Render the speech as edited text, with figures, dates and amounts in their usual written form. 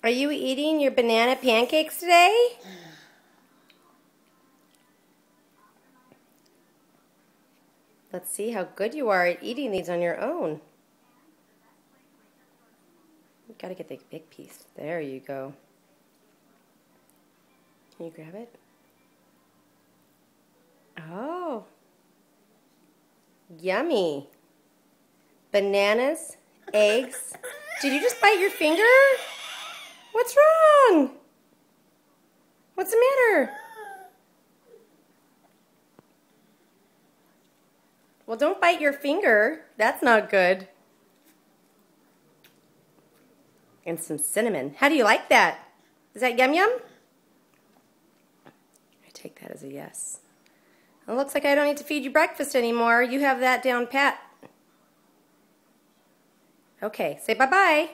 Are you eating your banana pancakes today? Let's see how good you are at eating these on your own. You gotta get the big piece. There you go. Can you grab it? Oh. Yummy. Bananas, eggs. Did you just bite your finger? What's wrong? What's the matter? Well, don't bite your finger. That's not good. And some cinnamon. How do you like that? Is that yum yum? I take that as a yes. It looks like I don't need to feed you breakfast anymore. You have that down pat. Okay, say bye-bye.